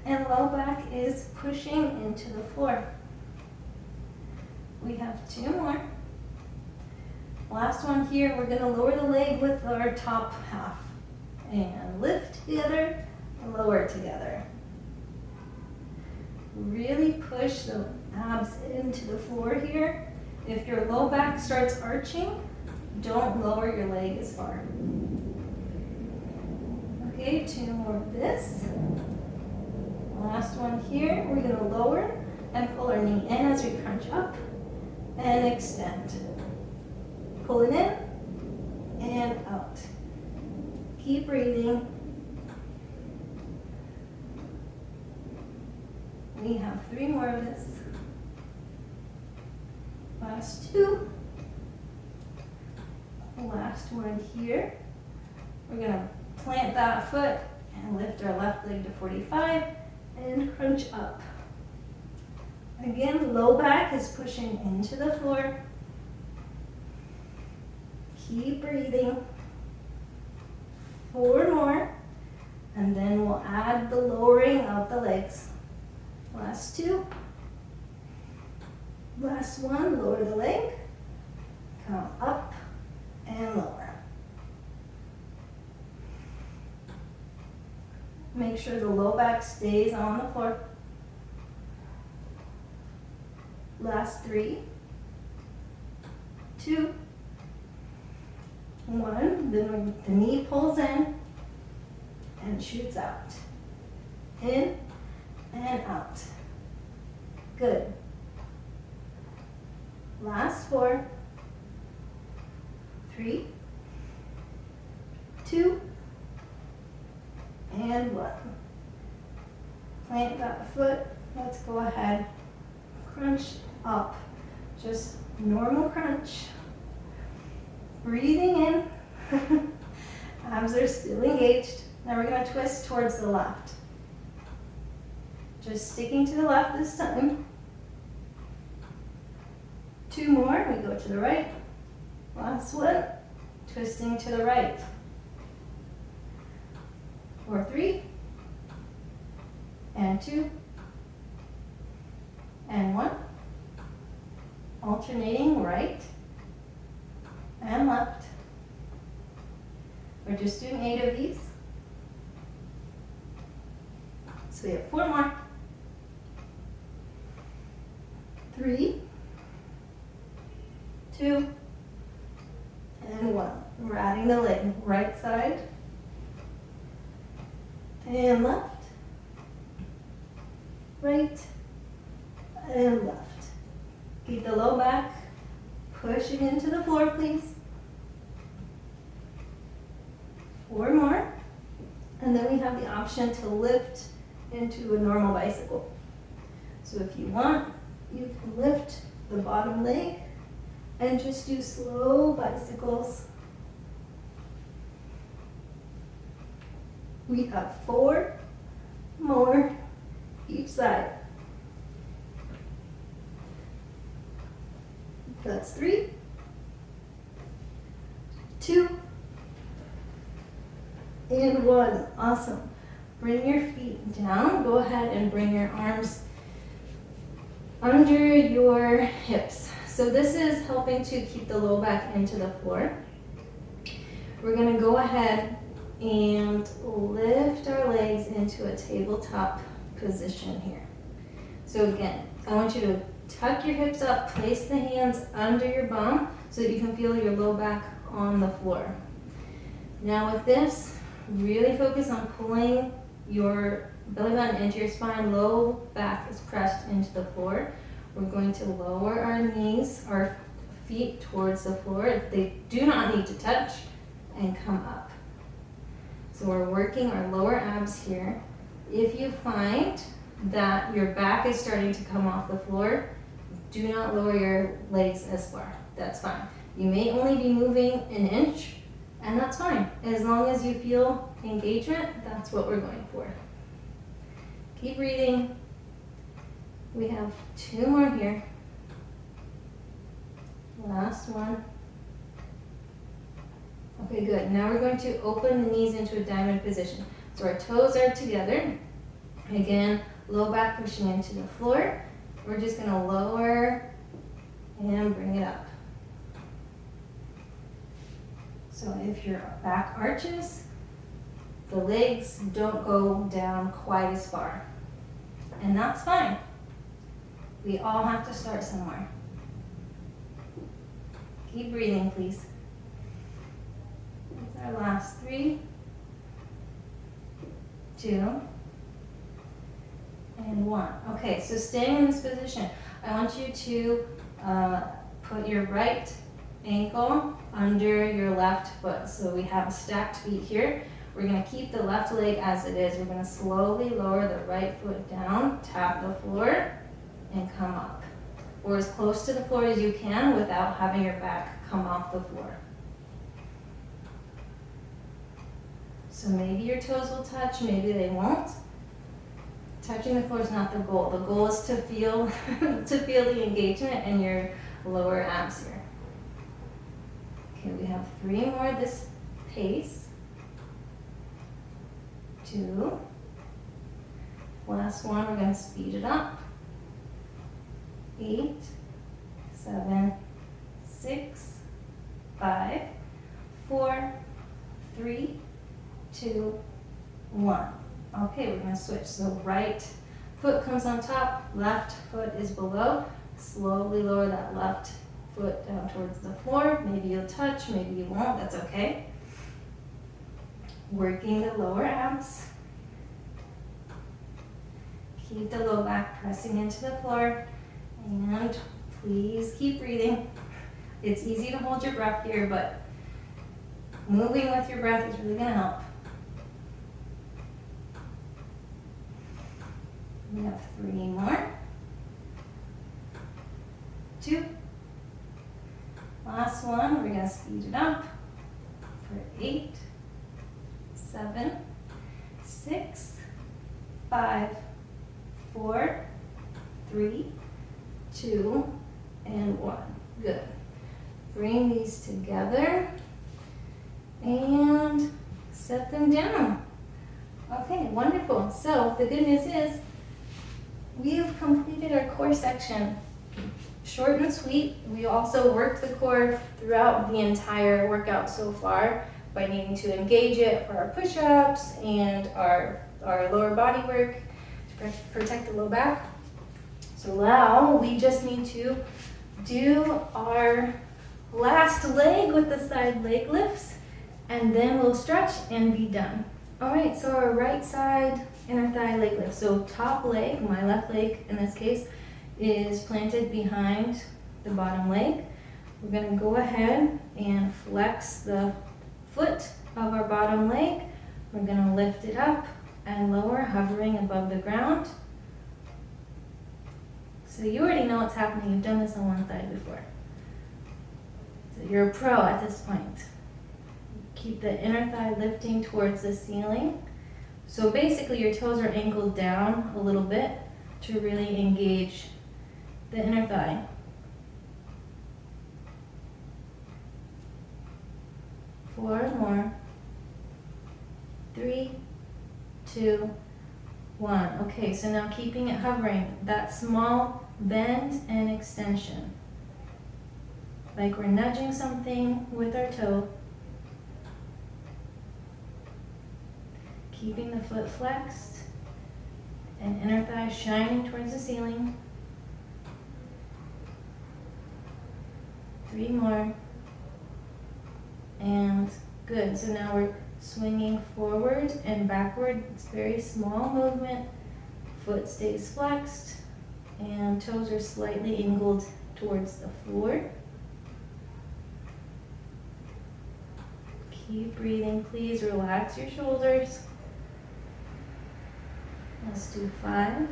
And low back is pushing into the floor. We have 2 more. Last one here, we're going to lower the leg with our top half. And lift together, lower together. Really push the abs into the floor here. If your low back starts arching, don't lower your leg as far. Okay, 2 more of this. Last one here, we're going to lower and pull our knee in as we crunch up and extend. Pull it in and out. Keep breathing. We have 3 more of this. Last 2. Last one here. We're going to plant that foot and lift our left leg to 45 and crunch up. Again, low back is pushing into the floor. Keep breathing. 4 more, and then we'll add the lowering of the legs. Last 2. Last one, lower the leg. Come up and lower. Make sure the low back stays on the floor. Last 3, 2, 1. Then the knee pulls in and shoots out. In and out. Good. Last 4, 3, 2, and 1. Plant that foot. Let's go ahead. Crunch up. Just normal crunch. Breathing in. Abs are still engaged. Now we're going to twist towards the left. Just sticking to the left this time. 2 more. We go to the right. Last one. Twisting to the right. 4, 3, and 2, and 1. Alternating right and left. We're just doing 8 of these. So we have 4 more. 3, 2, and 1. We're adding the leg. Right side and left. Right and left. Keep the low back pushing into the floor, please. 4 more. And then we have the option to lift into a normal bicycle. So if you want, you can lift the bottom leg and just do slow bicycles. We have 4 more each side. That's 3, 2, and 1. Awesome. Bring your feet down. Go ahead and bring your arms under your hips. So this is helping to keep the low back into the floor. We're gonna go ahead and lift our legs into a tabletop position here. So again, I want you to tuck your hips up, place the hands under your bum so that you can feel your low back on the floor. Now with this, really focus on pulling your belly button into your spine, low back is pressed into the floor. We're going to lower our knees, our feet towards the floor. They do not need to touch, and come up. So we're working our lower abs here. If you find that your back is starting to come off the floor, do not lower your legs as far. That's fine. You may only be moving an inch, and that's fine. As long as you feel engagement, that's what we're going for. Keep breathing. We have 2 more here. Last one. Okay, good. Now we're going to open the knees into a diamond position. So our toes are together. Again, low back pushing into the floor. We're just going to lower and bring it up. So if your back arches, the legs don't go down quite as far. And that's fine. We all have to start somewhere. Keep breathing, please. That's our last 3, 2, and 1. Okay, so staying in this position, I want you to put your right ankle under your left foot. So we have stacked feet here. We're going to keep the left leg as it is. We're going to slowly lower the right foot down, tap the floor, and come up. Or as close to the floor as you can without having your back come off the floor. So maybe your toes will touch, maybe they won't. Touching the floor is not the goal. The goal is to feel the engagement in your lower abs here. Okay, we have 3 more this pace. 2. Last one, we're going to speed it up. 8, 7, 6, 5, 4, 3, 2, 1. Okay, we're going to switch. So right foot comes on top, left foot is below. Slowly lower that left foot down towards the floor. Maybe you'll touch, maybe you won't, that's okay. Working the lower abs. Keep the low back pressing into the floor. And please keep breathing. It's easy to hold your breath here, but moving with your breath is really going to help. We have 3 more. 2. Last one, we're going to speed it up for 8, 7, 6, 5, 4, 3, 2, and 1. Good. Bring these together and set them down. Okay, wonderful. So the good news is we have completed our core section. Short and sweet. We also worked the core throughout the entire workout so far by needing to engage it for our push-ups and our lower body work to protect the low back. So now we just need to do our last leg with the side leg lifts, and then we'll stretch and be done. All right, so our right side inner thigh leg lift. So top leg, my left leg in this case, is planted behind the bottom leg. We're going to go ahead and flex the foot of our bottom leg. We're going to lift it up and lower, hovering above the ground. So you already know what's happening. You've done this on one side before. So you're a pro at this point. Keep the inner thigh lifting towards the ceiling. So basically your toes are angled down a little bit to really engage the inner thigh. Four more. 3, 2, 1. Okay, so now keeping it hovering, that small bend and extension. like we're nudging something with our toe. Keeping the foot flexed and inner thigh shining towards the ceiling. 3 more. And good. So now we're swinging forward and backward. It's a very small movement. Foot stays flexed and toes are slightly angled towards the floor. Keep breathing. Please relax your shoulders. Let's do 5,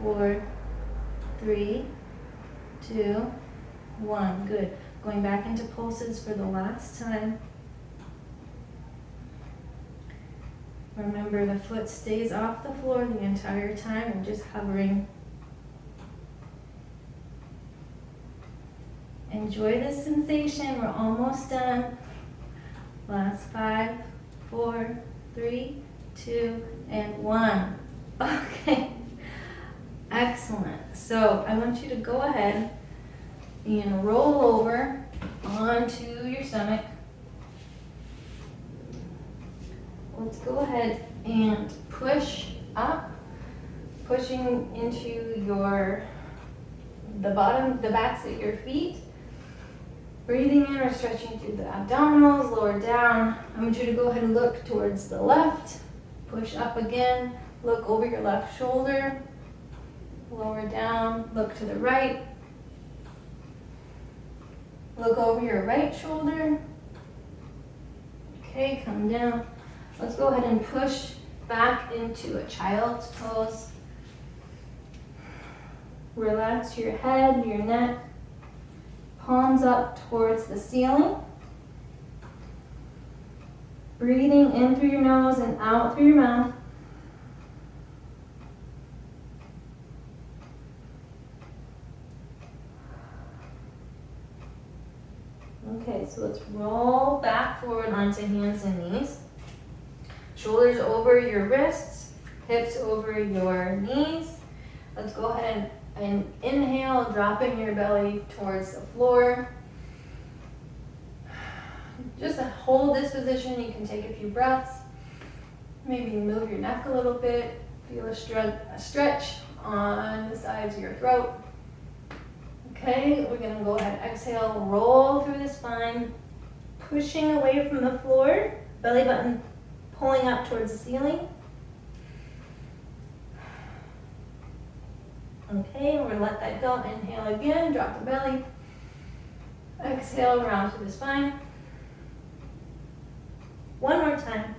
4, 3, 2, 1. Good. Going back into pulses for the last time. Remember, the foot stays off the floor the entire time. We're just hovering. Enjoy this sensation. We're almost done. Last 5, 4, 3, 2, and 1. Okay. Excellent. So I want you to go ahead and roll over onto your stomach. Let's go ahead and push up, pushing into the backs of your feet. Breathing in or stretching through the abdominals, lower down. I want you to go ahead and look towards the left. Push up again, look over your left shoulder. Lower down, look to the right. Look over your right shoulder. Okay, come down. Let's go ahead and push back into a child's pose. Relax your head, your neck. Palms up towards the ceiling. Breathing in through your nose and out through your mouth. Okay, so let's roll back forward onto hands and knees. Shoulders over your wrists, hips over your knees. Let's go ahead and inhale, dropping your belly towards the floor. Just hold this position. You can take a few breaths. Maybe move your neck a little bit. Feel a stretch on the sides of your throat. Okay, we're going to go ahead and exhale, roll through the spine, pushing away from the floor, belly button pulling up towards the ceiling. Okay, we're going to let that go. Inhale again, drop the belly. Exhale, round through the spine. One more time.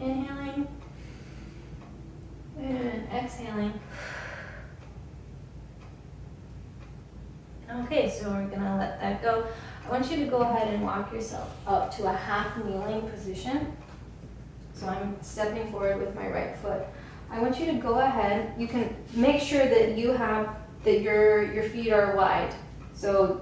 Inhaling and exhaling. Okay, so we're going to let that go. I want you to go ahead and walk yourself up to a half kneeling position. So I'm stepping forward with my right foot. I want you to go ahead. You can make sure that your feet are wide. So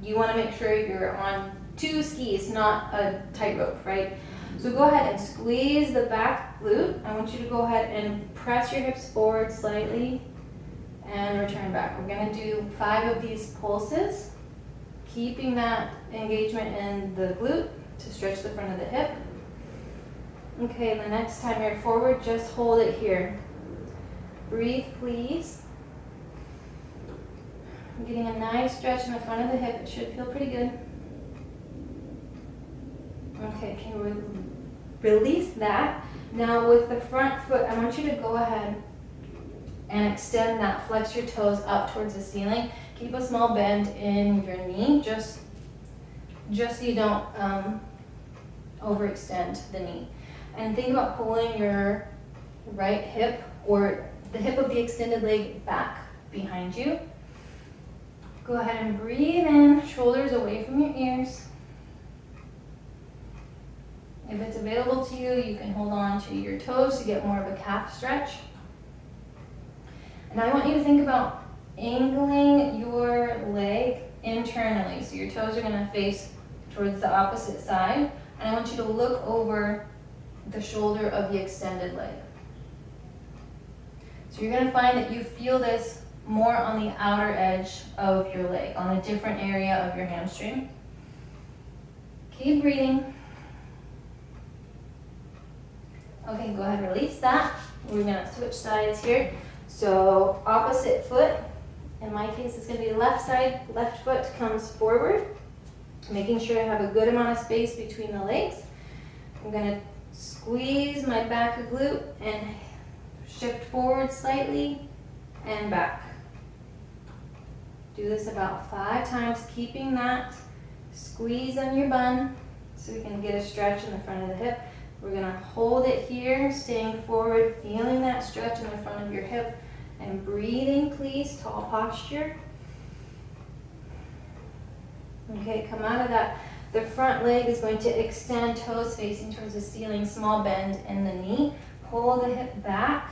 you want to make sure you're on 2 skis, not a tightrope, right? So go ahead and squeeze the back glute. I want you to go ahead and press your hips forward slightly and return back. We're going to do 5 of these pulses, keeping that engagement in the glute to stretch the front of the hip. Okay, the next time you're forward, just hold it here. Breathe, please. I'm getting a nice stretch in the front of the hip. It should feel pretty good. Okay, can we release that? Now with the front foot, I want you to go ahead and extend that. Flex your toes up towards the ceiling. Keep a small bend in your knee, just so you don't overextend the knee. And think about pulling your right hip or the hip of the extended leg back behind you. Go ahead and breathe in, shoulders away from your ears. If it's available to you, you can hold on to your toes to get more of a calf stretch. And I want you to think about angling your leg internally. So your toes are going to face towards the opposite side. And I want you to look over the shoulder of the extended leg. So you're going to find that you feel this more on the outer edge of your leg, on a different area of your hamstring. Keep breathing. Okay, go ahead, release that. We're gonna switch sides here. So opposite foot, in my case it's gonna be the left side, left foot comes forward, making sure I have a good amount of space between the legs. I'm gonna squeeze my back glute and shift forward slightly and back. Do this about 5 times, keeping that squeeze on your bun so we can get a stretch in the front of the hip. We're gonna hold it here, staying forward, feeling that stretch in the front of your hip, and breathing, please, tall posture. Okay, come out of that. The front leg is going to extend, toes facing towards the ceiling, small bend in the knee. Pull the hip back.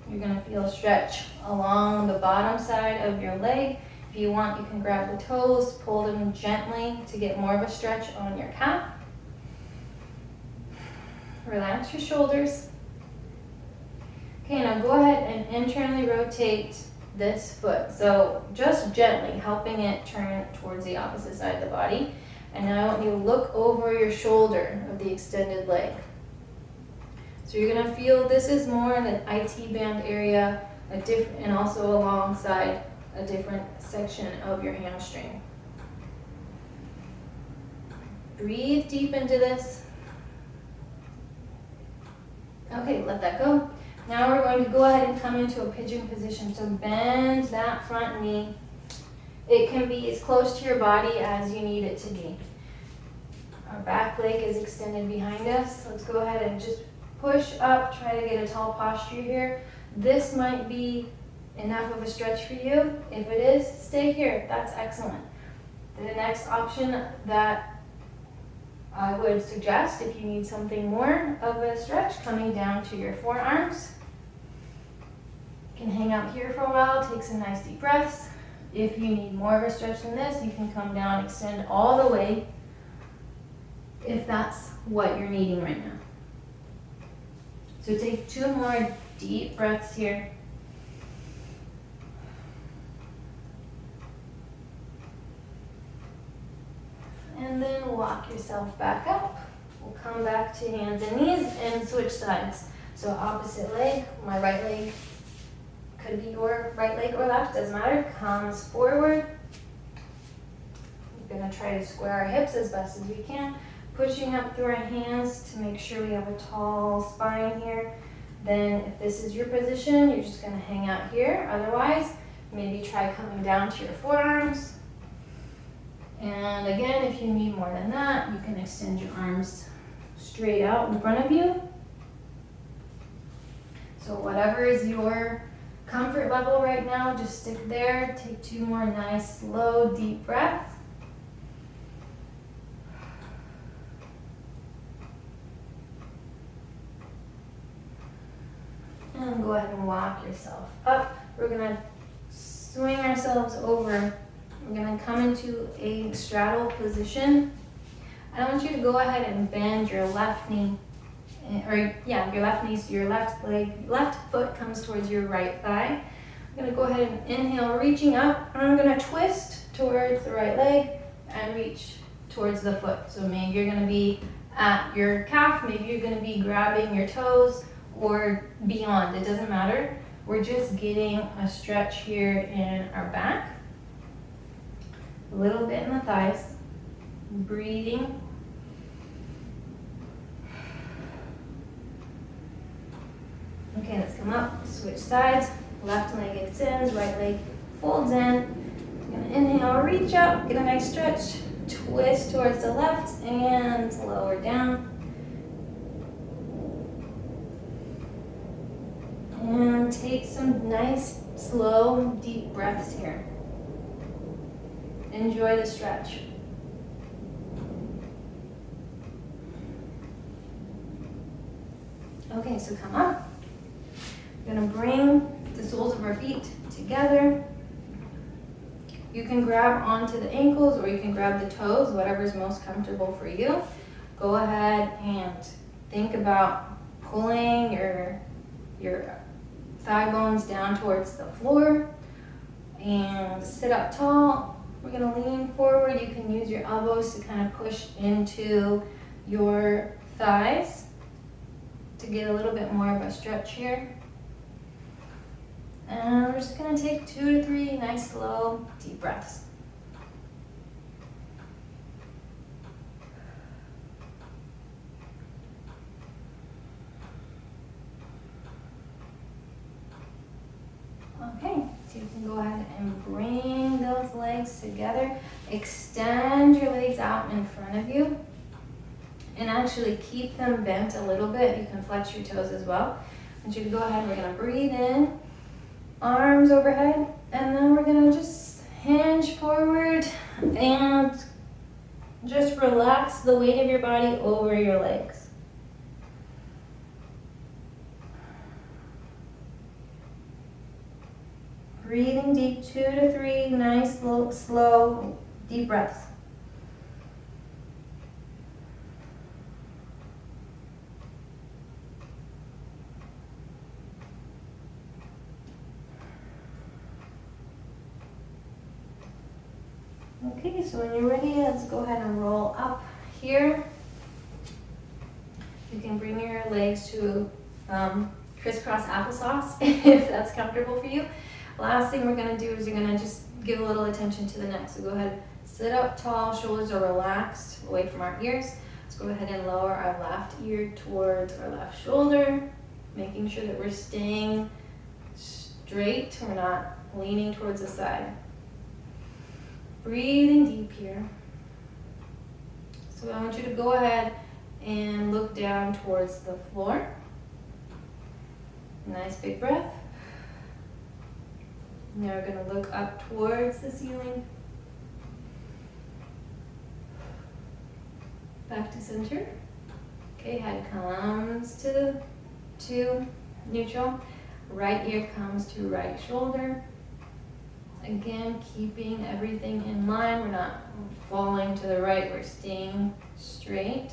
You're gonna feel a stretch along the bottom side of your leg. If you want, you can grab the toes, pull them gently to get more of a stretch on your calf. Relax your shoulders. Okay, now go ahead and internally rotate this foot. So just gently helping it turn towards the opposite side of the body. And now I want you to look over your shoulder of the extended leg. So you're gonna feel this is more in the IT band area, and also alongside a different section of your hamstring. Breathe deep into this. Okay, let that go. Now we're going to go ahead and come into a pigeon position. So bend that front knee. It can be as close to your body as you need it to be. Our back leg is extended behind us. Let's go ahead and just push up, try to get a tall posture here. This might be enough of a stretch for you. If it is, stay here. That's excellent. The next option that I would suggest, if you need something more of a stretch, coming down to your forearms. You can hang out here for a while, take some nice deep breaths. If you need more of a stretch than this, you can come down, extend all the way, if that's what you're needing right now. So take 2 more deep breaths here. And then walk yourself back up. We'll come back to hands and knees and switch sides. So opposite leg, my right leg, could be your right leg or left, doesn't matter, comes forward. We're gonna try to square our hips as best as we can. Pushing up through our hands to make sure we have a tall spine here. Then if this is your position, you're just gonna hang out here. Otherwise, maybe try coming down to your forearms. And again, if you need more than that, you can extend your arms straight out in front of you. So whatever is your comfort level right now, just stick there. Take 2 more nice, slow, deep breaths. And go ahead and walk yourself up. We're gonna swing ourselves over. We're gonna come into a straddle position. I want you to go ahead and bend your left knee, your left knee, so your left foot comes towards your right thigh. I'm gonna go ahead and inhale, reaching up, and I'm gonna twist towards the right leg and reach towards the foot. So maybe you're gonna be at your calf, maybe you're gonna be grabbing your toes or beyond, it doesn't matter. We're just getting a stretch here in our back. A little bit in the thighs, breathing. Okay, let's come up, switch sides. Left leg extends, right leg folds in. I'm gonna inhale, reach up, get a nice stretch. Twist towards the left and lower down. And take some nice, slow, deep breaths here. Enjoy the stretch. Okay, so come up. We're gonna bring the soles of our feet together. You can grab onto the ankles or you can grab the toes, whatever's most comfortable for you. Go ahead and think about pulling your thigh bones down towards the floor, and sit up tall. We're gonna lean forward. You can use your elbows to kind of push into your thighs to get a little bit more of a stretch here. And we're just gonna take 2 to 3 nice, slow, deep breaths. Okay, so you can go ahead and bring those legs together. Extend your legs out in front of you. And actually keep them bent a little bit. You can flex your toes as well. I want you to go ahead, we're gonna breathe in, arms overhead, and then we're gonna just hinge forward and just relax the weight of your body over your legs. Breathing deep, 2 to 3 nice, slow, deep breaths. Okay, so when you're ready, let's go ahead and roll up here. You can bring your legs to crisscross applesauce if that's comfortable for you. Last thing we're gonna do is you're gonna just give a little attention to the neck. So go ahead, sit up tall, shoulders are relaxed away from our ears. Let's go ahead and lower our left ear towards our left shoulder, making sure that we're staying straight, we're not leaning towards the side. Breathing deep here. So I want you to go ahead and look down towards the floor. Nice big breath. Now we're going to look up towards the ceiling. Back to center. Okay, head comes to neutral. Right ear comes to right shoulder. Again, keeping everything in line. We're not falling to the right, we're staying straight.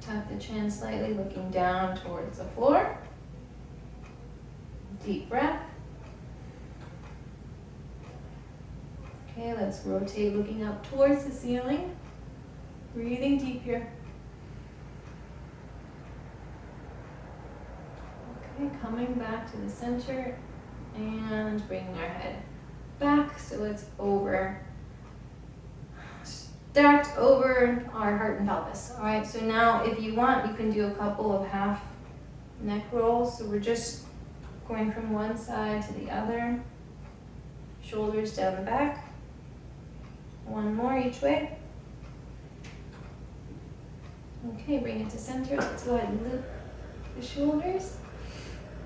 Tuck the chin slightly, looking down towards the floor. Deep breath. Okay, let's rotate, looking up towards the ceiling. Breathing deep here. Okay, coming back to the center. And bringing our head back so it's stacked over our heart and pelvis. All right, so now if you want, you can do a couple of half neck rolls. So we're just going from one side to the other. Shoulders down the back. One more each way. Okay, bring it to center. Let's go ahead and loop the shoulders.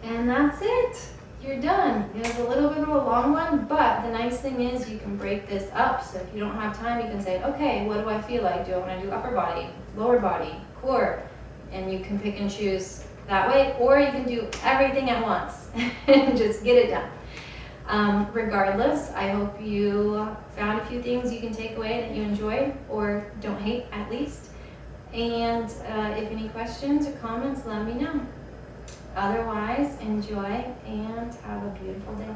And that's it. You're done. It was a little bit of a long one, but the nice thing is you can break this up. So if you don't have time, you can say, okay, what do I feel like? Do I want to do upper body, lower body, core? And you can pick and choose that way, or you can do everything at once and just get it done. Regardless, I hope you found a few things you can take away that you enjoy or don't hate at least. And if any questions or comments, let me know. Otherwise, enjoy and have a beautiful day.